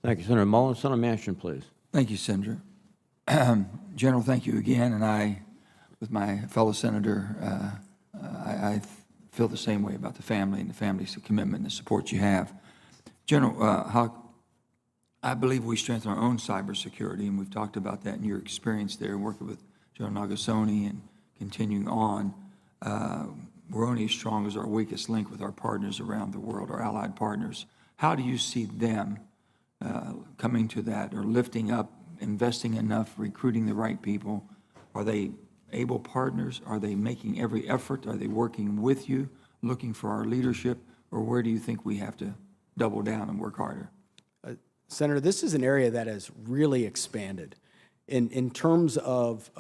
Thank you, Senator Mullin. Senator Manchin, please. Thank you, Senator. General, thank you again, and I, with my fellow senator, I feel the same way about the family and the family's commitment and the support you have. General Haugh, I believe we strengthen our own cybersecurity, and we've talked about that in your experience there, working with General Nagasone and continuing on. We're only as strong as our weakest link with our partners around the world, our allied partners. How do you see them coming to that, or lifting up, investing enough, recruiting the right people? Are they able partners? Are they making every effort? Are they working with you, looking for our leadership? Or where do you think we have to double down and work harder? Senator, this is an area that has really expanded in terms of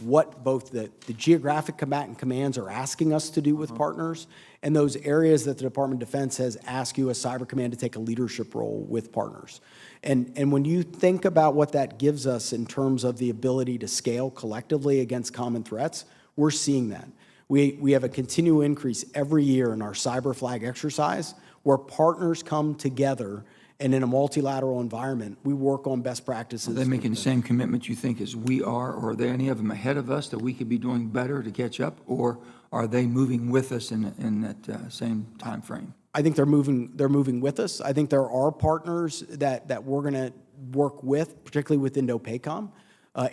what both the geographic combatant commands are asking us to do with partners, and those areas that the Department of Defense has asked U.S. Cyber Command to take a leadership role with partners. And when you think about what that gives us in terms of the ability to scale collectively against common threats, we're seeing that. We have a continual increase every year in our cyber flag exercise, where partners come together, and in a multilateral environment, we work on best practices. Are they making the same commitment, you think, as we are, or are there any of them ahead of us that we could be doing better to catch up, or are they moving with us in that same time frame? I think they're moving with us. I think there are partners that we're going to work with, particularly with INDOPACOM.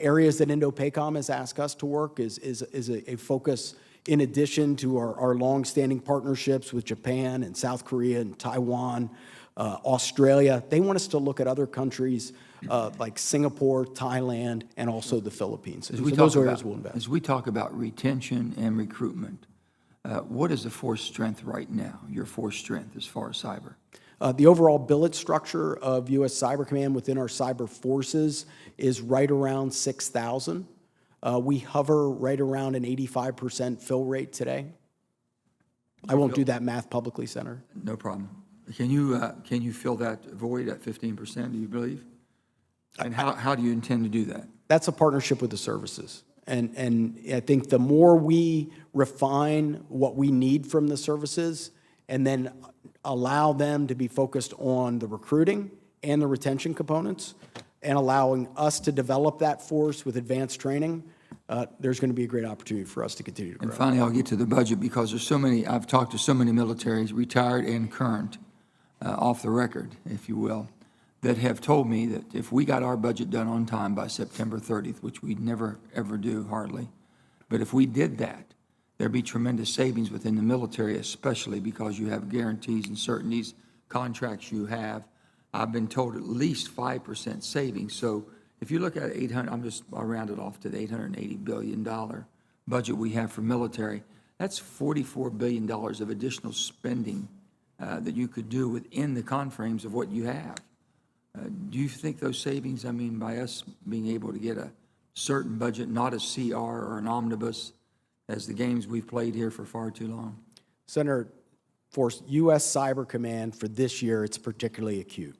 Areas that INDOPACOM has asked us to work is a focus in addition to our longstanding partnerships with Japan and South Korea and Taiwan, Australia. They want us to look at other countries like Singapore, Thailand, and also the Philippines. So those areas we'll invest. As we talk about retention and recruitment, what is the force strength right now, your force strength as far as cyber? The overall billet structure of U.S. Cyber Command within our cyber forces is right around 6,000. We hover right around an 85% fill rate today. I won't do that math publicly, Senator. No problem. Can you fill that void at 15%, do you believe? And how do you intend to do that? That's a partnership with the services. And I think the more we refine what we need from the services and then allow them to be focused on the recruiting and the retention components and allowing us to develop that force with advanced training, there's going to be a great opportunity for us to continue to grow. And finally, I'll get to the budget, because there's so many, I've talked to so many militaries, retired and current, off the record, if you will, that have told me that if we got our budget done on time by September 30th, which we never, ever do, hardly, but if we did that, there'd be tremendous savings within the military, especially because you have guarantees and certainties, contracts you have. I've been told at least 5% savings. So if you look at I'll round it off to the $880 billion budget we have for military, that's $44 billion of additional spending that you could do within the confines of what you have. Do you think those savings, by us being able to get a certain budget, not a CR or an omnibus, as the games we've played here for far too long? Senator, for U.S. Cyber Command for this year, it's particularly acute.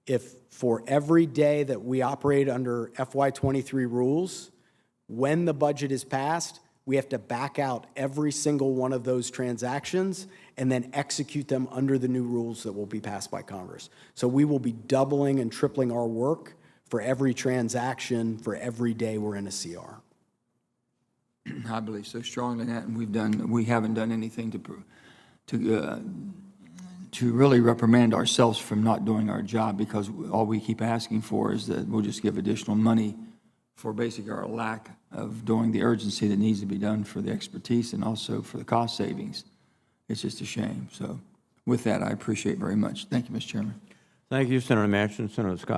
If for every day that we operate under FY23 rules, when the budget is passed, we have to back out every single one of those transactions and then execute them under the new rules that will be passed by Congress. So we will be doubling and tripling our work for every transaction, for every day we're in a CR. I believe so strongly in that, and we haven't done anything to really reprimand ourselves from not doing our job, because all we keep asking for is that we'll just give additional money for basically our lack of doing the urgency that needs to be done for the expertise and also for the cost savings. It's just a shame. So with that, I appreciate very much. Thank you, Mr. Chairman. Thank you, Senator Manchin. Senator Scott.